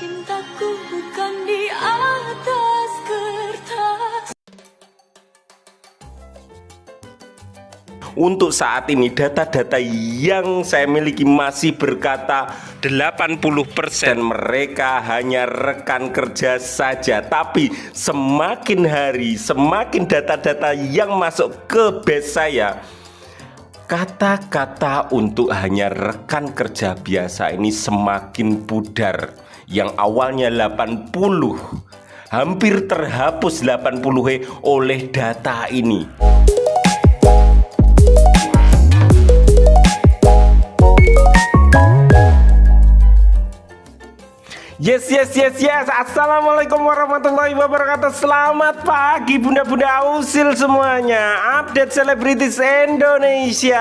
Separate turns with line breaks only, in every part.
Cintaku bukan di atas kertas.
Untuk saat ini data-data yang saya miliki masih berkata 80% mereka hanya rekan kerja saja. Tapi semakin hari, semakin data-data yang masuk ke base saya, kata-kata untuk hanya rekan kerja biasa ini semakin pudar. Yang awalnya 80 hampir terhapus 80 oleh data ini. Yes. Assalamualaikum warahmatullahi wabarakatuh. Selamat pagi bunda-bunda usil semuanya. Update selebritis Indonesia.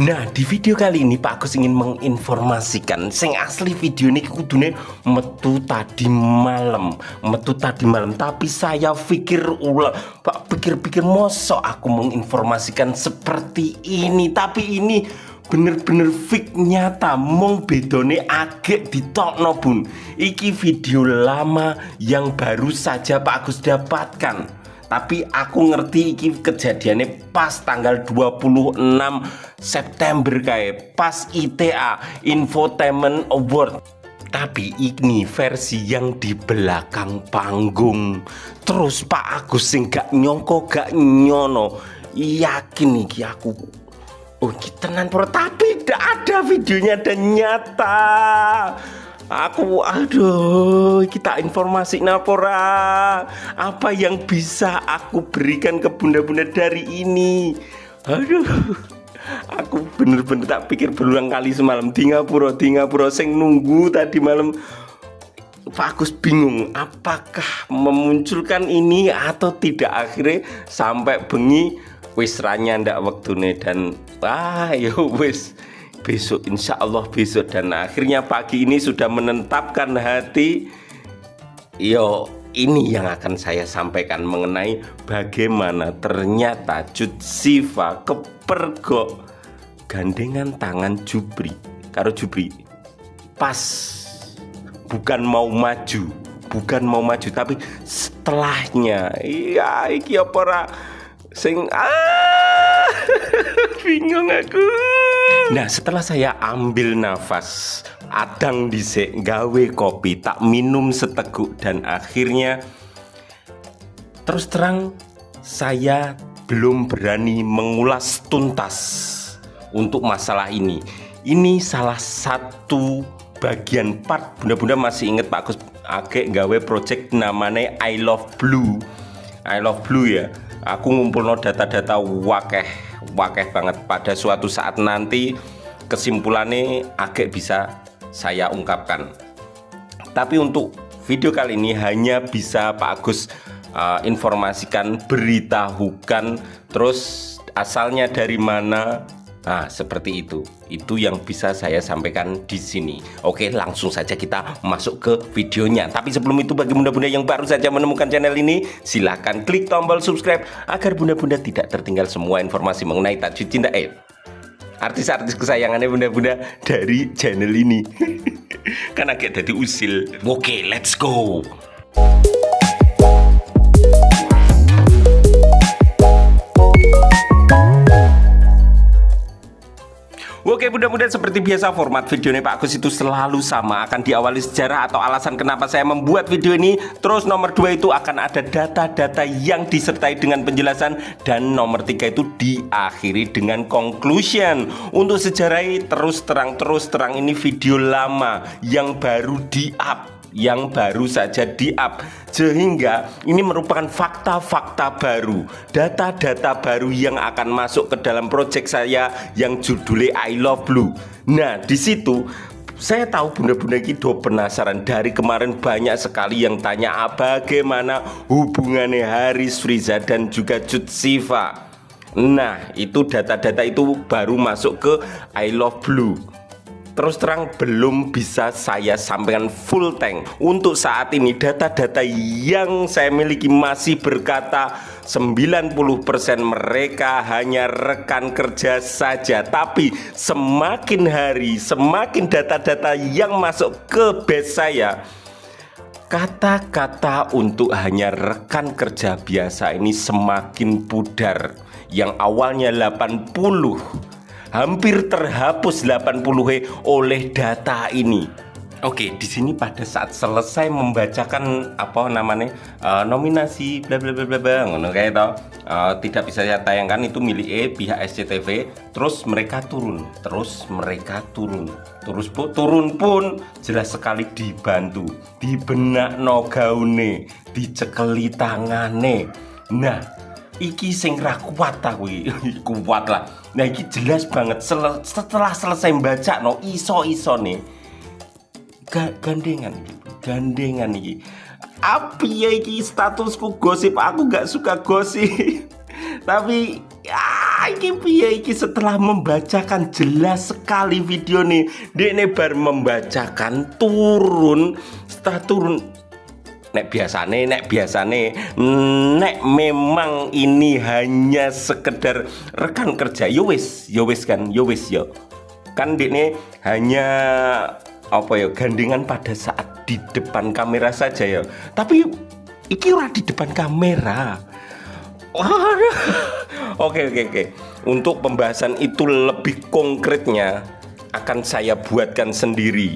Nah, di video kali ini Pak Agus ingin menginformasikan sing asli video ini kudune metu tadi malam. Tapi saya pikir ulang, Pak, pikir mosok aku menginformasikan seperti ini. Tapi ini bener-bener fake nyata, mong bedone agek ditokno bun. Iki video lama yang baru saja Pak Agus dapatkan. Tapi aku ngerti iki kejadiannya pas tanggal 26 September kayak pas ITA Infotainment Award. Tapi ini versi yang di belakang panggung. Terus Pak Agus sing gak nyongko gak nyono. Yakin iki aku, oh tenan bro, tapi tidak ada videonya dan nyata. Aku aduh, kita informasi napora. Apa yang bisa aku berikan ke bunda-bunda dari ini? Aduh, aku bener-bener tak pikir berulang kali semalam. Tingapura sing nunggu tadi malam. Pak Agus bingung apakah memunculkan ini atau tidak. Akhirnya sampai bengi wis ranya ndak waktune dan yo wis besok, insya Allah besok. Dan akhirnya pagi ini sudah menetapkan hati. Yo ini yang akan saya sampaikan mengenai bagaimana ternyata Cut Siva kepergok gandengan tangan Jupri karo Jupri pas bukan mau maju tapi setelahnya. Iya iki apa ora sing bingung aku. Nah, setelah saya ambil nafas, adang dhisik gawe kopi, tak minum seteguk, dan akhirnya terus terang saya belum berani mengulas tuntas untuk masalah ini. Ini salah satu bagian part, bunda-bunda masih inget Pak Agus agek gawe project namanya I Love Blue ya. Aku ngumpulno data-data wakeh banget. Pada suatu saat nanti kesimpulannya agak bisa saya ungkapkan. Tapi untuk video kali ini hanya bisa Pak Agus informasikan, beritahukan, terus asalnya dari mana. Nah, seperti itu. Itu yang bisa saya sampaikan di sini. Oke, langsung saja kita masuk ke videonya. Tapi sebelum itu, bagi bunda-bunda yang baru saja menemukan channel ini, silahkan klik tombol subscribe agar bunda-bunda tidak tertinggal semua informasi mengenai Tajud Cinta artis-artis kesayangannya bunda-bunda dari channel ini. Kan agak jadi usil. Oke, let's go. Oke bunda-bunda, seperti biasa format videonya Pak Agus itu selalu sama. Akan diawali sejarah atau alasan kenapa saya membuat video ini. Terus nomor 2 itu akan ada data-data yang disertai dengan penjelasan. Dan nomor 3 itu diakhiri dengan conclusion. Untuk sejarah terus terang ini video lama yang baru di-up, yang baru saja di-up, sehingga ini merupakan fakta-fakta baru, data-data baru yang akan masuk ke dalam proyek saya yang judulnya I Love Blue. Nah, di situ saya tahu bunda-bunda kita penasaran. Dari kemarin banyak sekali yang tanya bagaimana hubungannya Haris Friza dan juga Cut Siva. Nah, itu data-data itu baru masuk ke I Love Blue. Terus terang belum bisa saya sampaikan full tank. Untuk saat ini data-data yang saya miliki masih berkata 90% mereka hanya rekan kerja saja. Tapi semakin hari, semakin data-data yang masuk ke base saya, Kata-kata untuk hanya rekan kerja biasa ini semakin pudar. Yang awalnya 80 hampir terhapus 80 oleh data ini. Oke, di sini pada saat selesai membacakan nominasi bla bla bla bla bla, ngono kayak itu tidak bisa saya tayangkan, itu milik pihak SCTV. Terus mereka turun, turun pun jelas sekali dibantu, dibenak no gaune, dicekeli tangane. Nah, iki sing ra kuat ta kuwi. Kuat lah. Nah, iki jelas banget setelah selesai baca no iso nih. Gandengan iki. Api ya iki statusku gosip, aku gak suka gosip. Tapi iki piye iki setelah membacakan jelas sekali video nih. Dekne bar membacakan turun, setelah turun nek biasane nek memang ini hanya sekedar rekan kerja yo wis kan dekne hanya gandengan pada saat di depan kamera saja ya. Tapi iki ora di depan kamera. Oke. Untuk pembahasan itu lebih konkretnya akan saya buatkan sendiri.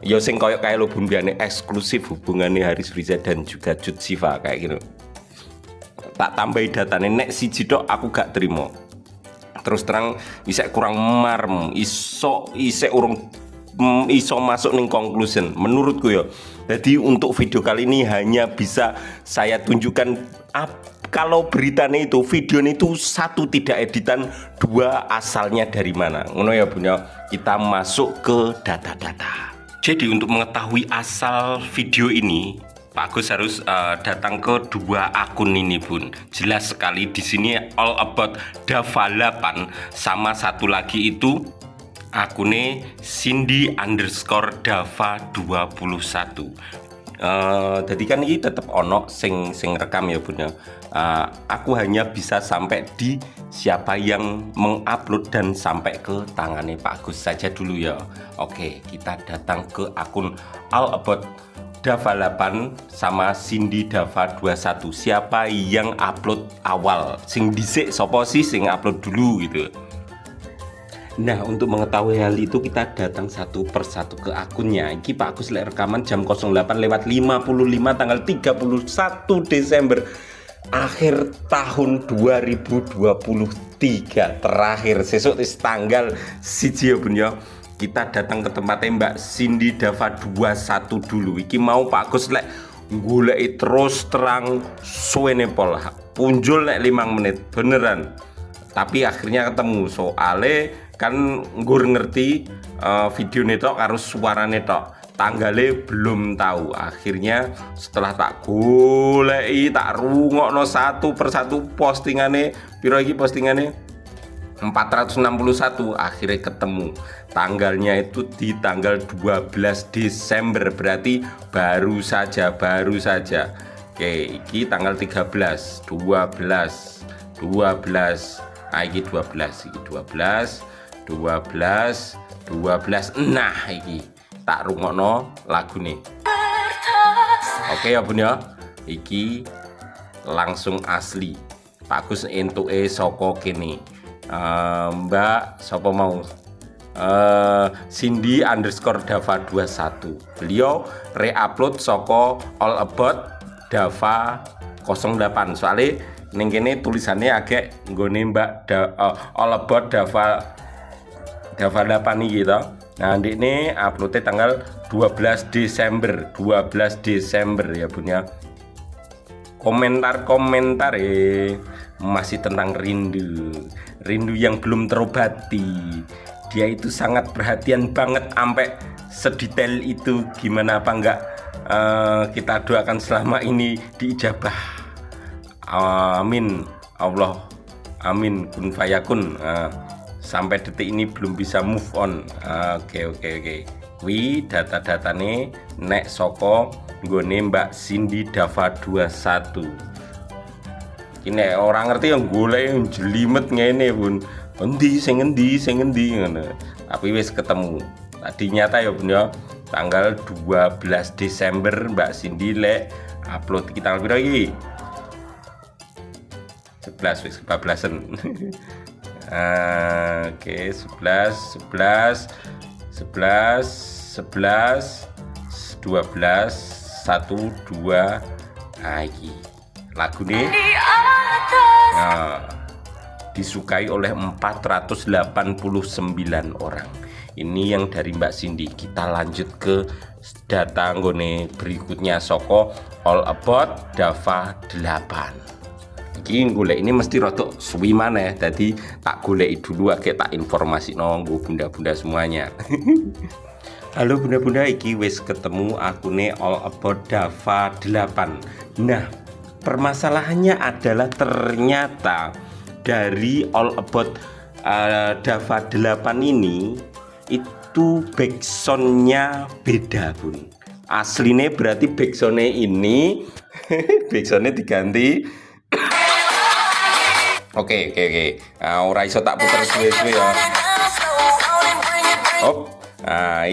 Ya sing koyo kae lho bumbiane eksklusif hubungannya Haris Riza dan juga Cut Siva kayak gitu. Tak tambahi datane nek siji tok aku gak terima. Terus terang isek kurang marem, iso masuk ning conclusion menurutku ya. Jadi untuk video kali ini hanya bisa saya tunjukkan kalau beritanya itu videonya itu satu tidak editan, dua asalnya dari mana. Ngono ya Bun ya. Kita masuk ke data-data. Jadi untuk mengetahui asal video ini Pak Agus harus datang ke dua akun ini Bun. Jelas sekali di sini All About Dava 8 sama satu lagi itu akunnya Cindy_Dava 21. Jadi kan ini tetap ono sing rekam ya Bun ya. Aku hanya bisa sampai di siapa yang mengupload dan sampai ke tangannya Pak Agus saja dulu ya. Oke, kita datang ke akun All About Dava 8 sama Cindy_Dava 21. Siapa yang upload awal? Sing dhisik sapa sih sing upload dulu gitu. Nah, untuk mengetahui hal itu kita datang satu persatu ke akunnya. Ini Pak Agus rekaman jam 08.55 tanggal 31 Desember akhir tahun 2023 terakhir. Sesuk tanggal 1 ya Bun ya. Kita datang ke tempatnya Mbak Cindy_Dava 21 dulu. Iki mau Pak Agus goleki terus terang suwene pol. Punjul 5 menit beneran. Tapi akhirnya ketemu soale kan nggur ngerti video netok harus suarane tok, tanggalnya belum tahu. Akhirnya setelah tak goleki tak rungokno satu persatu postingane piro iki postingane 461 akhirnya ketemu. Tanggalnya itu di tanggal 12 Desember berarti baru saja. Oke, iki tanggal 13 iki 12. Nah, iki tak rungokno lagune. Oke ya Bun ya. Iki langsung asli. Pak Agus entuke saka kene. Mbak sapa mau? Cindy_Dava 21. Beliau re-upload saka All About Dava 08. Soalnya ning kene tulisannya agak nggone Mbak All About Dava 8 iki to. Nah, ndekne uploadnya tanggal 12 Desember ya Bun ya. Komentar masih tentang rindu yang belum terobati. Dia itu sangat perhatian banget sampai sedetail itu. Gimana apa enggak kita doakan selama ini diijabah. Amin Allah, amin kun fayakun. Sampai detik ini belum bisa move on. Oke. Wi data-datane nek soko nggone Mbak Cindy_Dava 21. Ini orang ngerti yang golek yang jelimet ngene Bun. Endi sing endi ngono. Tapi wis ketemu. Tadi nyata ya Bun ya. tanggal 12 Desember Mbak Cindy lek upload iki tanggal piro iki? 11 wis kebablasan. Oke, 11 12 1 2 iki lagu nih disukai oleh 489 orang. Ini yang dari Mbak Cindy. Kita lanjut ke data nggone berikutnya soko All About Dava 8. Ini mesti rotok suwi maneh, jadi tak goleki dulu agak tak informasi nonggo bunda-bunda semuanya. Halo bunda-bunda, iki wis ketemu akune All About Dava 8. Nah, permasalahannya adalah ternyata dari All About Dava 8 ini itu backsoundnya beda bun. Aslinya berarti backsoundnya ini backsoundnya diganti. Oke. Ora iso tak puter suwe-suwe ya.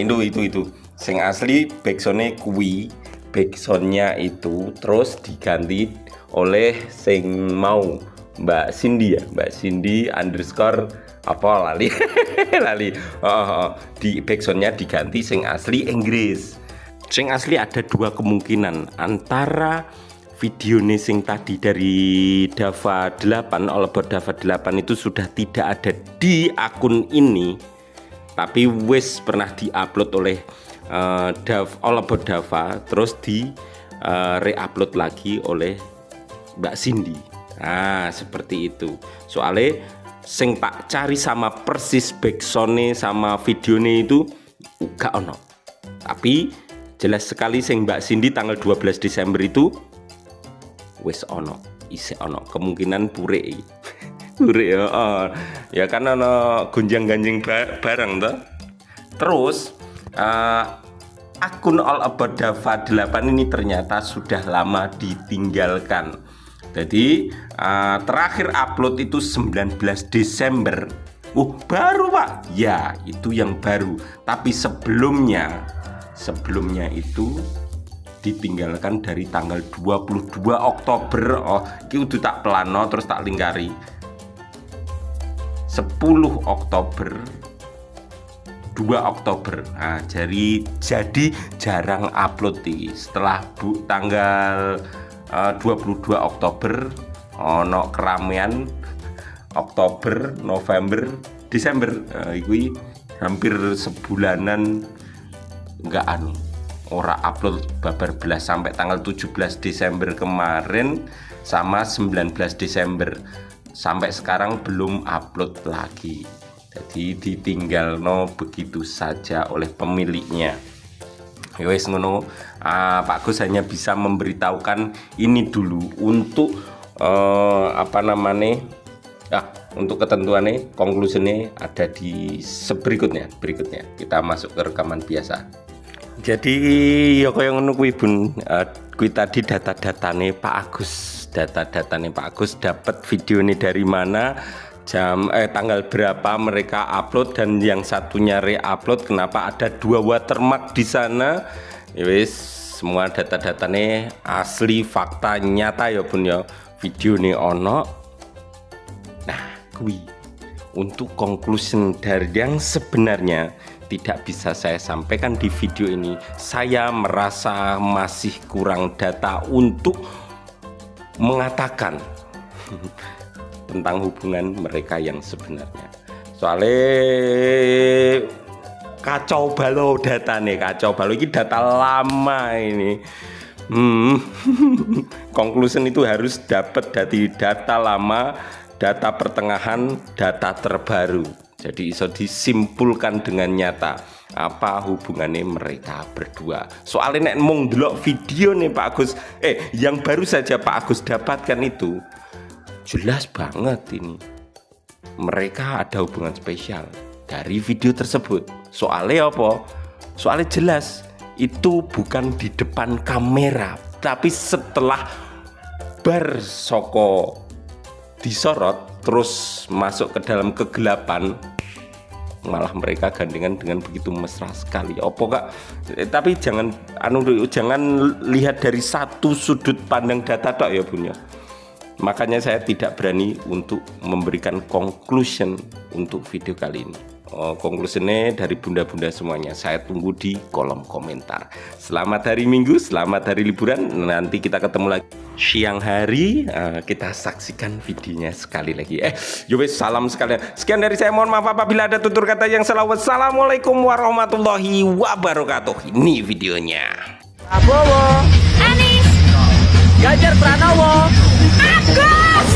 Itu sing asli backsoundnya kuwi, backsoundnya itu terus diganti oleh sing mau Mbak Cindy ya, Mbak Cindy underscore apa lali. Di backsoundnya diganti sing asli Inggris. Sing asli ada dua kemungkinan, antara video sing tadi dari Dava 8, All About Dava 8 itu sudah tidak ada di akun ini, tapi wis pernah diupload oleh All About Dava, terus di re-upload lagi oleh Mbak Cindy. Nah, seperti itu. Soalnya sing tak cari sama persis backsoundnya sama videonya itu gak ono. Tapi jelas sekali sing Mbak Cindy tanggal 12 Desember itu wis ono, isih ono kemungkinan pure ya kan ono gonjang-ganjing bareng toh. Terus akun All About Dava 8 ini ternyata sudah lama ditinggalkan. Jadi terakhir upload itu 19 Desember. Baru pak? Ya, itu yang baru. Tapi sebelumnya itu ditinggalkan dari tanggal 22 Oktober. Iki udah tak plano terus tak lingkari. 10 Oktober 2 Oktober. Nah, jadi jarang upload nih. Setelah tanggal 22 Oktober ono keramaian, Oktober, November, Desember, iki hampir sebulanan enggak ora upload babar belas sampai tanggal 17 Desember kemarin sama 19 Desember sampai sekarang belum upload lagi. Jadi ditinggal begitu saja oleh pemiliknya. Wes ngono, Pak Gus hanya bisa memberitahukan ini dulu untuk untuk ketentuannya, konklusinya ada di berikutnya kita masuk ke rekaman biasa. Jadi ya kaya ngono kuwi Bun, kuwi tadi data-datane Pak Agus dapat video ini dari mana, tanggal berapa mereka upload, dan yang satunya re-upload. Kenapa ada 2 watermark di sana? Wis semua data-datane asli, fakta nyata ya Bun ya. Video ini ono. Nah, kuwi untuk conclusion dari yang sebenarnya tidak bisa saya sampaikan di video ini. Saya merasa masih kurang data untuk mengatakan tentang hubungan mereka yang sebenarnya. Soalnya kacau balau ini data lama ini. Conclusion itu harus dapat dari data lama, data pertengahan, data terbaru. Jadi iso disimpulkan dengan nyata apa hubungannya mereka berdua. Soalnya nek mung ndelok video nih Pak Agus, yang baru saja Pak Agus dapatkan itu jelas banget ini mereka ada hubungan spesial dari video tersebut. Soalnya apa? Soalnya jelas itu bukan di depan kamera, tapi setelah bar soko disorot terus masuk ke dalam kegelapan. malah mereka gandengan dengan begitu mesra sekali. Opo kak? Tapi jangan lihat dari satu sudut pandang data tok ya bun ya. Makanya saya tidak berani untuk memberikan conclusion untuk video kali ini. Konklusinya dari bunda-bunda semuanya saya tunggu di kolom komentar. Selamat hari Minggu, selamat hari liburan. Nanti kita ketemu lagi siang hari, kita saksikan videonya sekali lagi. Yowes, salam sekalian. Sekian dari saya, mohon maaf apabila ada tutur kata yang salah. Wassalamualaikum warahmatullahi wabarakatuh. Ini videonya.
Prabowo,
Anies,
Ganjar Pranowo,
Agus.